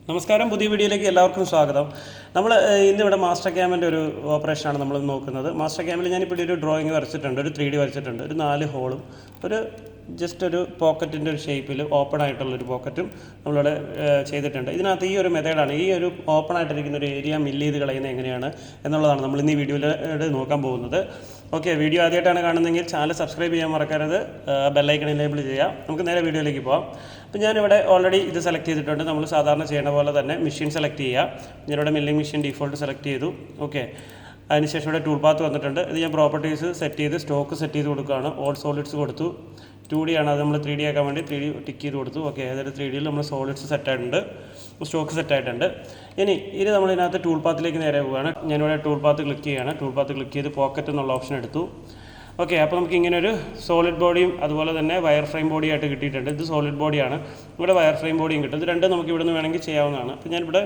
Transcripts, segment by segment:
നമസ്കാരം, പുതിയ വീഡിയോയിലേക്ക് എല്ലാവർക്കും സ്വാഗതം. നമ്മൾ ഇന്നിവിടെ മാസ്റ്റർ ക്യാമിൻ്റെ ഒരു ഓപ്പറേഷനാണ് നമ്മൾ നോക്കുന്നത്. മാസ്റ്റർ ക്യാമിൽ ഞാനിപ്പോൾ ഒരു ഡ്രോയിങ് വരച്ചിട്ടുണ്ട്, ഒരു 3D വരച്ചിട്ടുണ്ട്, ഒരു 4 ഹോളും ഒരു ജസ്റ്റ് ഒരു പോക്കറ്റിൻ്റെ ഒരു ഷേപ്പിൽ ഓപ്പൺ ആയിട്ടുള്ളൊരു പോക്കറ്റും നമ്മളിവിടെ ചെയ്തിട്ടുണ്ട്. ഇതിനകത്ത് ഈ ഒരു മെത്തേഡാണ്, ഈ ഒരു ഓപ്പൺ ആയിട്ടിരിക്കുന്ന ഒരു ഏരിയ മില്ല് ചെയ്ത് കളയുന്നത് എങ്ങനെയാണ് എന്നുള്ളതാണ് നമ്മൾ ഇന്ന് ഈ വീഡിയോയിൽ നോക്കാൻ പോകുന്നത്. ഓക്കെ, വീഡിയോ ആദ്യമായിട്ടാണ് കാണുന്നതെങ്കിൽ ചാനൽ സബ്സ്ക്രൈബ് ചെയ്യാൻ മറക്കരുത്, ബെല്ലൈക്കൺ എനേബിൾ ചെയ്യാം. നമുക്ക് നേരെ വീഡിയോയിലേക്ക് പോകാം. അപ്പോൾ ഞാനിവിടെ ഓൾറെഡി ഇത് സെലക്ട് ചെയ്തിട്ടുണ്ട്. നമ്മൾ സാധാരണ ചെയ്യണ പോലെ തന്നെ മെഷീൻ സെലക്ട് ചെയ്യുക. ഞാനിവിടെ മില്ലിംഗ് മെഷീൻ ഡീഫോൾട്ട് സെലക്ട് ചെയ്തു. ഓക്കെ, അതിനുശേഷം ഇവിടെ ടൂൾ പാത്ത് വന്നിട്ടുണ്ട്. ഇത് ഞാൻ പ്രോപ്പർട്ടീസ് സെറ്റ് ചെയ്ത് സ്റ്റോക്ക് സെറ്റ് ചെയ്ത് കൊടുക്കുകയാണ്. ഓൾ സോളിഡ്സ് കൊടുത്തു. 2D ആണ്, അത് നമ്മൾ 3D ആക്കാൻ വേണ്ടി 3D ടിക്ക് ചെയ്ത് കൊടുത്തു. ഓക്കെ, അതായത് 3Dയിൽ നമ്മൾ സോളിഡ്സ് സെറ്റായിട്ടുണ്ട്, സ്റ്റോക്ക് സെറ്റായിട്ടുണ്ട്. ഇനി നമ്മളിതിനകത്ത് ടൂൾ പാത്തിലേക്ക് നേരെ പോവുകയാണ്. ഞാനിവിടെ ടൂൾ പാത്ത് ക്ലിക്ക് ചെയ്യുകയാണ്. ടൂൾ പാത്ത് ക്ലിക്ക് ചെയ്ത് പോക്കറ്റ് എന്നുള്ള ഓപ്ഷൻ എടുത്തു. ഓക്കെ, അപ്പോൾ നമുക്ക് ഇങ്ങനെ ഒരു സോളിഡ് ബോഡിയും അതുപോലെ തന്നെ വയർ ഫ്രെയിം ബോഡിയായിട്ട് കിട്ടിയിട്ടുണ്ട്. ഇത് സോളിഡ് ബോഡിയാണ്, ഇവിടെ വയർ ഫ്രെയിം ബോഡിയും കിട്ടും. ഇത് രണ്ടും നമുക്ക് ഇവിടെ നിന്ന് വേണമെങ്കിൽ ചെയ്യാവുന്നതാണ്. അപ്പോൾ ഞാനിവിടെ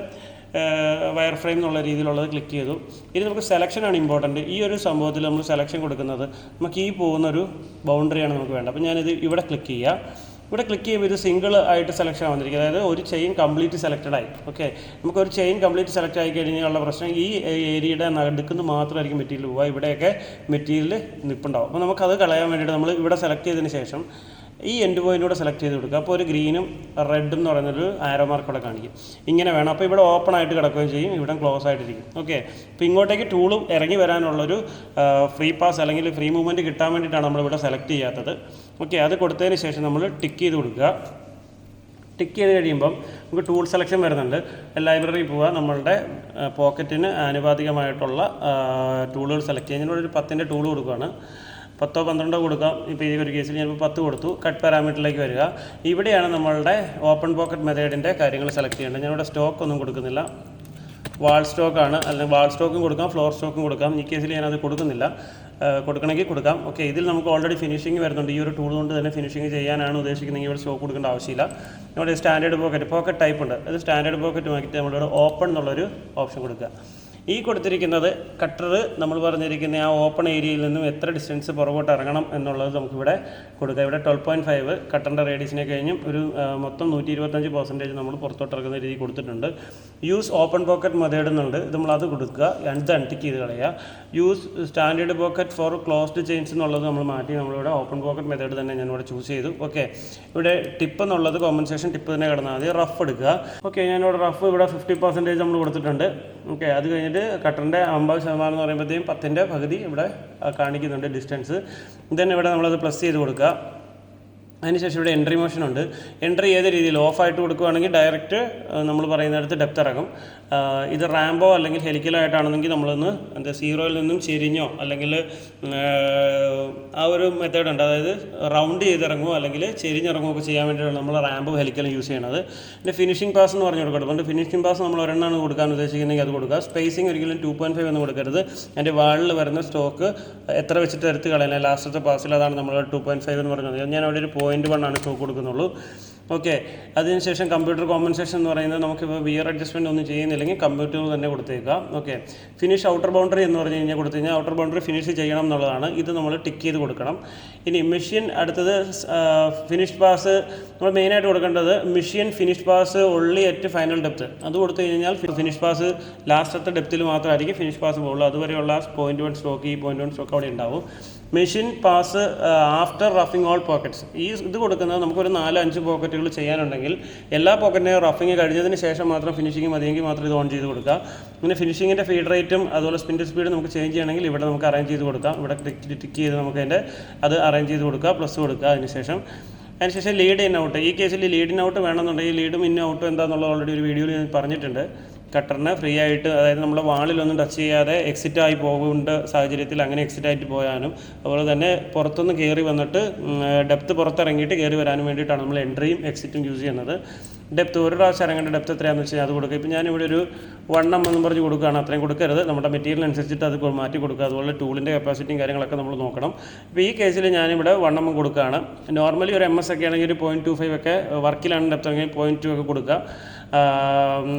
വയർ ഫ്രെയിം എന്നുള്ള രീതിയിലുള്ളത് ക്ലിക്ക് ചെയ്തു. ഇനി നമുക്ക് സെലക്ഷനാണ് ഇമ്പോർട്ടൻറ്റ്. ഈ ഒരു സംഭവത്തിൽ നമ്മൾ സെലക്ഷൻ കൊടുക്കുന്നത് നമുക്ക് ഈ പോകുന്നൊരു ബൗണ്ടറിയാണ് നമുക്ക് വേണ്ടത്. അപ്പോൾ ഞാനിത് ഇവിടെ ക്ലിക്ക് ചെയ്യുക. ഇവിടെ ക്ലിക്ക് ചെയ്യുമ്പോൾ ഇത് സിംഗിൾ ആയിട്ട് സെലക്ഷൻ വന്നിരിക്കും, അതായത് ഒരു ചെയിൻ കംപ്ലീറ്റ് സെലക്റ്റഡ് ആയി. ഓക്കെ, നമുക്കൊരു ചെയിൻ കംപ്ലീറ്റ് സെലക്ട് ആയി കഴിഞ്ഞാലുള്ള പ്രശ്നം ഈ ഏരിയയുടെ നടുക്കുന്ന മാത്രമായിരിക്കും മെറ്റീരിയൽ പോവുക, ഇവിടെയൊക്കെ മെറ്റീരിയൽ നിൽപ്പുണ്ടാവും. അപ്പോൾ നമുക്കത് കളയാൻ വേണ്ടിയിട്ട് നമ്മൾ ഇവിടെ സെലക്ട് ചെയ്തതിന് ശേഷം ഈ എൻഡ് പോയിൻ്റ് സെലക്ട് ചെയ്ത് കൊടുക്കുക. അപ്പോൾ ഒരു ഗ്രീനും റെഡും എന്ന് പറയുന്നൊരു ആരോ മാർക്ക് ഇവിടെ കാണിക്കും. ഇങ്ങനെ വേണം. അപ്പോൾ ഇവിടെ ഓപ്പൺ ആയിട്ട് കിടക്കുകയും ചെയ്യും, ഇവിടെ ക്ലോസ് ആയിട്ടിരിക്കും. ഓക്കെ, അപ്പോൾ ഇങ്ങോട്ടേക്ക് ടൂളും ഇറങ്ങി വരാനുള്ളൊരു ഫ്രീ പാസ് അല്ലെങ്കിൽ ഫ്രീ മൂവ്മെൻറ്റ് കിട്ടാൻ വേണ്ടിയിട്ടാണ് നമ്മളിവിടെ സെലക്ട് ചെയ്യാത്തത്. ഓക്കെ, അത് കൊടുത്തതിന് ശേഷം നമ്മൾ ടിക്ക് ചെയ്ത് കൊടുക്കുക. ടിക്ക് ചെയ്ത് കഴിയുമ്പം നമുക്ക് ടൂൾ സെലക്ഷൻ വരുന്നുണ്ട്. ലൈബ്രറി പോവുക, നമ്മളുടെ പോക്കറ്റിന് ആനുപാതികമായിട്ടുള്ള ടൂളുകൾ സെലക്ട് ചെയ്യുക. ഞാനിവിടെ ഒരു 10ൻ്റെ ടൂൾ കൊടുക്കുകയാണ്. 10ഓ 12ഓ കൊടുക്കാം. ഇപ്പോൾ ഈ ഒരു കേസിൽ ഞാനിപ്പോൾ 10 കൊടുത്തു. കട്ട് പാരാമീറ്ററിലേക്ക് വരിക. ഇവിടെയാണ് നമ്മളുടെ ഓപ്പൺ പോക്കറ്റ് മെത്തേഡിൻ്റെ കാര്യങ്ങൾ സെലക്ട് ചെയ്യേണ്ടത്. ഞാനിവിടെ സ്റ്റോക്ക് ഒന്നും കൊടുക്കുന്നില്ല, വാൾ സ്റ്റോക്കാണ്. അല്ലെങ്കിൽ വാൾ സ്റ്റോക്കും കൊടുക്കാം, ഫ്ലോർ സ്റ്റോക്കും കൊടുക്കാം. ഈ കേസിൽ ഞാനത് കൊടുക്കുന്നില്ല, കൊടുക്കണമെങ്കിൽ കൊടുക്കാം. ഓക്കെ, ഇതിൽ നമുക്ക് ഓൾറെഡി ഫിനിഷിംഗ് വരുന്നുണ്ട്. ഈ ഒരു ടൂൾ കൊണ്ട് തന്നെ ഫിനിഷിംഗ് ചെയ്യാനാണ് ഉദ്ദേശിക്കുന്നതെങ്കിൽ ഇവിടെ സ്റ്റോക്ക് കൊടുക്കേണ്ട ആവശ്യമില്ല. നമ്മുടെ സ്റ്റാൻഡേർഡ് പോക്കറ്റ് ടൈപ്പ് ഉണ്ട്, അത് സ്റ്റാൻഡേർഡ് പോക്കറ്റ് മാറ്റിയിട്ട് നമ്മളിവിടെ ഓപ്പൺ എന്നുള്ളൊരു ഓപ്ഷൻ കൊടുക്കുക. ഈ കൊടുത്തിരിക്കുന്നത് കട്ടർ നമ്മൾ പറഞ്ഞിരിക്കുന്ന ആ ഓപ്പൺ ഏരിയയിൽ നിന്നും എത്ര ഡിസ്റ്റൻസ് പുറകോട്ട് ഇറങ്ങണം എന്നുള്ളത് നമുക്കിവിടെ കൊടുക്കുക. ഇവിടെ 12.5 കട്ടറിൻ്റെ റേഡിയസിനെ കഴിഞ്ഞും ഒരു മൊത്തം 125% നമ്മൾ പുറത്തോട്ട് ഇറങ്ങുന്ന രീതി കൊടുത്തിട്ടുണ്ട്. യൂസ് ഓപ്പൺ പോക്കറ്റ് മെത്തേഡ് എന്നുണ്ട്, നമ്മളത് കൊടുക്കുക. അത് അൺടിക്ക് ചെയ്ത് കളയുക. Use standard pocket for closed chains എന്നുള്ളത് നമ്മൾ മാറ്റി നമ്മളിവിടെ ഓപ്പൺ പോക്കറ്റ് മെത്തേഡ് തന്നെ ഞാനിവിടെ ചൂസ് ചെയ്തു. ഓക്കെ, ഇവിടെ ടിപ്പ് എന്നുള്ളത് കോമ്പൻസേഷൻ ടിപ്പ് തന്നെ കിടന്നാൽ മതി. റഫ് എടുക്കുക. ഓക്കെ, ഞാനിവിടെ റഫ് ഇവിടെ 50% നമ്മൾ കൊടുത്തിട്ടുണ്ട്. ഓക്കെ, അത് കഴിഞ്ഞിട്ട് കട്ടറിൻ്റെ 50% എന്ന് പറയുമ്പോഴത്തേക്കും 10ൻ്റെ പകുതി ഇവിടെ കാണിക്കുന്നുണ്ട് ഡിസ്റ്റൻസ്. ദെൻ ഇവിടെ നമ്മളത് പ്ലസ് ചെയ്ത് കൊടുക്കുക. അതിനുശേഷം ഇവിടെ എൻട്രി മോഷൻ ഉണ്ട്. എൻട്രി ഏത് രീതിയിൽ ഓഫായിട്ട് കൊടുക്കുകയാണെങ്കിൽ ഡയറക്റ്റ് നമ്മൾ പറയുന്നിടത്ത് ഡെപ്ത് ഇറങ്ങും. ഇത് റാമ്പോ അല്ലെങ്കിൽ ഹെലിക്കലോ ആയിട്ടാണെന്നെങ്കിൽ നമ്മളൊന്ന് സീറോയിൽ നിന്നും ചെരിഞ്ഞോ അല്ലെങ്കിൽ ആ ഒരു മെത്തേഡ് ഉണ്ട്, അതായത് റൗണ്ട് ചെയ്തിറങ്ങുമോ അല്ലെങ്കിൽ ചെരിഞ്ഞിറങ്ങുമോ ഒക്കെ ചെയ്യാൻ വേണ്ടിയിട്ടാണ് നമ്മൾ റാമ്പോ ഹെലിക്കലും യൂസ് ചെയ്യണത്. പിന്നെ ഫിനിഷിംഗ് പാസ് എന്ന് പറഞ്ഞു കൊടുക്കണം. അതുകൊണ്ട് ഫിനിഷിംഗ് പാസ് നമ്മൾ ഒരെണ്ണമാണ് കൊടുക്കാൻ ഉദ്ദേശിക്കുന്നതെങ്കിൽ അത് കൊടുക്കുക. സ്പേസിങ് ഒരിക്കലും 2.5 ഒന്നും കൊടുക്കരുത്. അതിൻ്റെ വാളിൽ വരുന്ന സ്റ്റോക്ക് എത്ര വെച്ചിട്ട് എടുത്ത് കളയുന്നത് ലാസ്റ്റത്തെ പാസിൽ, അതാണ് നമ്മൾ 2.5 എന്ന് പറഞ്ഞത്. ഞാൻ അവിടെ ഒരു 0.1 ആണ് സ്റ്റോക്ക് കൊടുക്കുന്നുള്ളൂ. ഓക്കെ, അതിനുശേഷം കമ്പ്യൂട്ടർ കോമ്പൻസേഷൻ എന്ന് പറയുന്നത് നമുക്കിപ്പോൾ വിയർ അഡ്ജസ്റ്റ്മെൻറ്റ് ഒന്നും ചെയ്യുന്നില്ലെങ്കിൽ കമ്പ്യൂട്ടറിൽ തന്നെ കൊടുത്തേക്കാം. ഓക്കെ, ഫിനിഷ് ഔട്ടർ ബൗണ്ടറി എന്ന് പറഞ്ഞു കഴിഞ്ഞാൽ കൊടുത്തു കഴിഞ്ഞാൽ ഔട്ടർ ബൗണ്ടറി ഫിനിഷ് ചെയ്യണം എന്നുള്ളതാണ്. ഇത് നമ്മൾ ടിക്ക് ചെയ്ത് കൊടുക്കണം. ഇനി മെഷീൻ അടുത്തത് ഫിനിഷ് പാസ് നമ്മൾ മെയിനായിട്ട് കൊടുക്കേണ്ടത് machine finish pass only at final depth. അത് കൊടുത്തു കഴിഞ്ഞാൽ ഫിനിഷ് പാസ് ലാസ്റ്റത്തെ ഡെപ്തിൽ മാത്രമായിരിക്കും ഫിനിഷ് പാസ് പോകുള്ളൂ. അതുവരെയുള്ള 0.1 സ്റ്റോക്ക്, ഈ 0.1 സ്റ്റോക്ക് അവിടെ ഉണ്ടാവും. മെഷീൻ പാസ് ആഫ്റ്റർ റഫിങ് ഓൾ പോക്കറ്റ്സ്. ഇത് കൊടുക്കുന്നത് നമുക്കൊരു 4-5 പോക്കറ്റുകൾ ചെയ്യാനുണ്ടെങ്കിൽ എല്ലാ പോക്കറ്റിനെയും റഫിങ് കഴിഞ്ഞതിന് ശേഷം മാത്രം ഫിനിഷിങ് മതിയെങ്കിൽ മാത്രം ഇത് ഓൺ ചെയ്ത് കൊടുക്കുക. പിന്നെ ഫിനിഷിങ്ങിൻ്റെ ഫീഡ് റേറ്റും അതുപോലെ സ്പിൻഡ് സ്പീഡ് നമുക്ക് ചേഞ്ച് ചെയ്യണമെങ്കിൽ ഇവിടെ നമുക്ക് അറേഞ്ച് ചെയ്ത് കൊടുക്കാം. ഇവിടെ ടിക്ക് ചെയ്ത് നമുക്ക് അത് അറേഞ്ച് ചെയ്ത് കൊടുക്കുക, പ്ലസ് കൊടുക്കുക. അതിനുശേഷം ലീഡ് ഇൻ ഔട്ട്. ഈ കേസിൽ ലീഡ് ഇൻ ഔട്ട് വേണമെന്നുണ്ടെങ്കിൽ ലീഡും ഇൻ ഔട്ടും എന്താണെന്നുള്ളത് ഓൾറെഡി ഒരു വീഡിയോയിൽ ഞാൻ പറഞ്ഞിട്ടുണ്ട്. കട്ടറിന് ഫ്രീ ആയിട്ട്, അതായത് നമ്മളെ വാളിലൊന്നും ടച്ച് ചെയ്യാതെ എക്സിറ്റ് ആയി പോകേണ്ട സാഹചര്യത്തിൽ അങ്ങനെ എക്സിറ്റ് ആയിട്ട് പോകാനും അതുപോലെ തന്നെ പുറത്തുനിന്ന് കയറി വന്നിട്ട് ഡെപ്ത് പുറത്തിറങ്ങിയിട്ട് കയറി വരാനും വേണ്ടിയിട്ടാണ് നമ്മൾ എൻട്രിയും എക്സിറ്റും യൂസ് ചെയ്യുന്നത്. ഡെപ്ത് ഒരു പ്രാവശ്യം ഇറങ്ങേണ്ട ഡെപ്ത് എത്രയാണെന്ന് വെച്ചാൽ അത് കൊടുക്കുക. ഇപ്പോൾ ഞാനിവിടെ ഒരു 1 എന്ന് പറഞ്ഞ് കൊടുക്കുകയാണ്. അത്രയും കൊടുക്കരുത്, നമ്മുടെ മെറ്റീരിയൽ അനുസരിച്ചിട്ട് അത് മാറ്റി കൊടുക്കുക. അതുപോലെ ടൂളിൻ്റെ കപ്പാസിറ്റിയും കാര്യങ്ങളൊക്കെ നമ്മൾ നോക്കണം. ഇപ്പോൾ ഈ കേസിൽ ഞാനിവിടെ 1 കൊടുക്കുകയാണ്. നോർമലി ഒരു MS ഒക്കെ ആണെങ്കിൽ ഒരു 0.25 ഒക്കെ വർക്കിലാണ് ഡെപ്ത് ആണെങ്കിൽ 0.2 ഒക്കെ കൊടുക്കുക,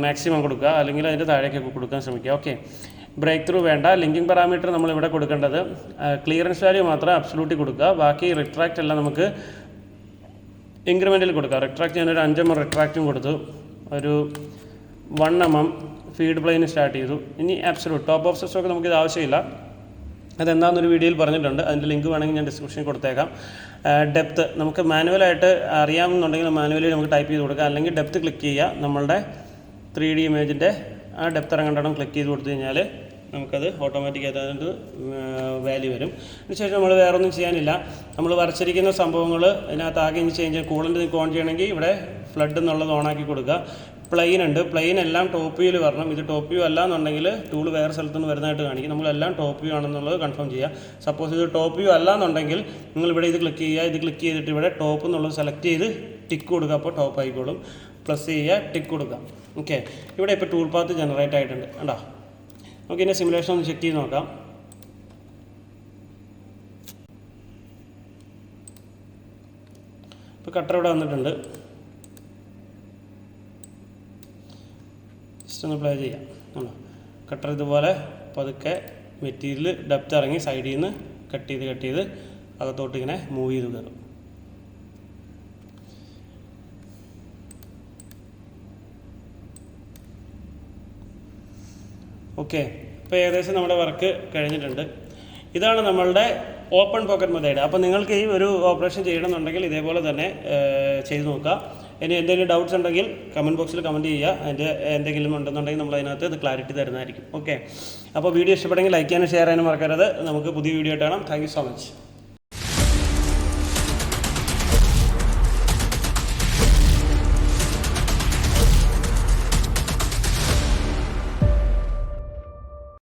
മാക്സിമം കൊടുക്കുക, അല്ലെങ്കിൽ അതിൻ്റെ താഴേക്കൊക്കെ കൊടുക്കാൻ ശ്രമിക്കുക. ഓക്കെ, ബ്രേക്ക് ത്രൂ വേണ്ട. ലിങ്കിങ് പാരാമീറ്റർ നമ്മളിവിടെ കൊടുക്കേണ്ടത് ക്ലിയറൻസ് വാല്യൂ മാത്രം അബ്സല്യൂട്ടിൽ കൊടുക്കുക. ബാക്കി റിട്രാക്റ്റ് എല്ലാം നമുക്ക് ഇൻക്രിമെൻറ്റിൽ കൊടുക്കുക. റിട്രാക്റ്റ് ഞാനൊരു 5 റിട്രാക്റ്റും കൊടുത്തു, ഒരു 1 mm ഫീഡ് പ്ലെയിൻ സ്റ്റാർട്ട് ചെയ്തു. ഇനി ആബ്സലൂട്ട് ടോപ്പ് ഓഫ് സ്റ്റോക്ക് നമുക്കിത് ആവശ്യമില്ല, അതെന്താണെന്നൊരു വീഡിയോയിൽ പറഞ്ഞിട്ടുണ്ട്. അതിൻ്റെ ലിങ്ക് വേണമെങ്കിൽ ഞാൻ ഡിസ്ക്രിപ്ഷനിൽ കൊടുത്തേക്കാം. ഡെപ്ത്ത് നമുക്ക് മാനുവലായിട്ട് അറിയാമെന്നുണ്ടെങ്കിൽ മാനുവലി നമുക്ക് ടൈപ്പ് ചെയ്ത് കൊടുക്കാം, അല്ലെങ്കിൽ ഡെപ്ത്ത് ക്ലിക്ക് ചെയ്യുക. നമ്മളുടെ 3D ഇമേജിൻ്റെ ആ ഡെപ്ത്ത് ഇറങ്ങേണ്ടണം ക്ലിക്ക് ചെയ്ത് കൊടുത്തു കഴിഞ്ഞാൽ നമുക്കത് ഓട്ടോമാറ്റിക്കായിട്ട് അതിൻ്റെ വാല്യൂ വരും. അതിനുശേഷം നമ്മൾ വേറെ ഒന്നും ചെയ്യാനില്ല. നമ്മൾ വരച്ചിരിക്കുന്ന സംഭവങ്ങൾ ഇതിനകത്ത് ആകെ ഇനി ചേഞ്ച് കൂളൻ്റ് നിങ്ങൾക്ക് ഓൺ ചെയ്യണമെങ്കിൽ ഇവിടെ ഫ്ലഡ് എന്നുള്ളത് ഓണാക്കി കൊടുക്കുക. പ്ലെയിൻ ഉണ്ട്, പ്ലെയിൻ എല്ലാം ടോപ്പ് വ്യൂവിൽ വരണം. ഇത് ടോപ്പ് വ്യൂ അല്ല എന്നുണ്ടെങ്കിൽ ടൂൾ വേറെ സ്ഥലത്തുനിന്ന് വരുന്നതായിട്ട് കാണിക്കും. നമ്മളെല്ലാം ടോപ്പ് വ്യൂ ആണെന്നുള്ളത് കൺഫേം ചെയ്യുക. സപ്പോസ് ഇത് ടോപ്പ് വ്യൂ അല്ല എന്നുണ്ടെങ്കിൽ നിങ്ങളിവിടെ ഇത് ക്ലിക്ക് ചെയ്യുക. ഇത് ക്ലിക്ക് ചെയ്തിട്ട് ഇവിടെ ടോപ്പ് എന്നുള്ളത് സെലക്ട് ചെയ്ത് ടിക്ക് കൊടുക്കുക, അപ്പോൾ ടോപ്പ് ആയിക്കോളും. പ്ലസ് ചെയ്യുക, ടിക്ക് കൊടുക്കുക. ഓക്കെ, ഇവിടെ ഇപ്പോൾ ടൂൾ പാത്ത് ജനറേറ്റ് ആയിട്ടുണ്ട് കണ്ടോ. നമുക്ക് ഇതിൻ്റെ സിമുലേഷൻ ഒന്ന് ചെക്ക് ചെയ്ത് നോക്കാം. ഇപ്പോൾ കട്ടർ ഇവിടെ വന്നിട്ടുണ്ട്. ജസ്റ്റ് ഒന്ന് പ്ലേ ചെയ്യാം. ആണോ, കട്ടർ ഇതുപോലെ പതുക്കെ മെറ്റീരിയൽ ഡെപ്ത് ഇറങ്ങി സൈഡിൽ നിന്ന് കട്ട് ചെയ്ത് അകത്തോട്ട് ഇങ്ങനെ മൂവ് ചെയ്ത് കയറും. ഓക്കെ, ഇപ്പോൾ ഏകദേശം നമ്മുടെ വർക്ക് കഴിഞ്ഞിട്ടുണ്ട്. ഇതാണ് നമ്മളുടെ ഓപ്പൺ പോക്കറ്റ് മെത്തേഡ്. അപ്പോൾ നിങ്ങൾക്ക് ഈ ഒരു ഓപ്പറേഷൻ ചെയ്യണമെന്നുണ്ടെങ്കിൽ ഇതേപോലെ തന്നെ ചെയ്ത് നോക്കുക. ഇനി എന്തെങ്കിലും ഡൗട്ട്സ് ഉണ്ടെങ്കിൽ കമൻറ്റ് ബോക്സിൽ കമൻറ്റ് ചെയ്യുക. അതിൻ്റെ എന്തെങ്കിലും ഉണ്ടെന്നുണ്ടെങ്കിൽ നമ്മൾ അതിനകത്ത് ഇത് ക്ലാരിറ്റി തരുന്നതായിരിക്കും. ഓക്കെ, അപ്പോൾ വീഡിയോ ഇഷ്ടപ്പെടുമെങ്കിൽ ലൈക്ക് ചെയ്യാനും ഷെയർ ചെയ്യാനും മറക്കരുത്. നമുക്ക് പുതിയ വീഡിയോ ആയിട്ട് കാണാം. Thank you so much.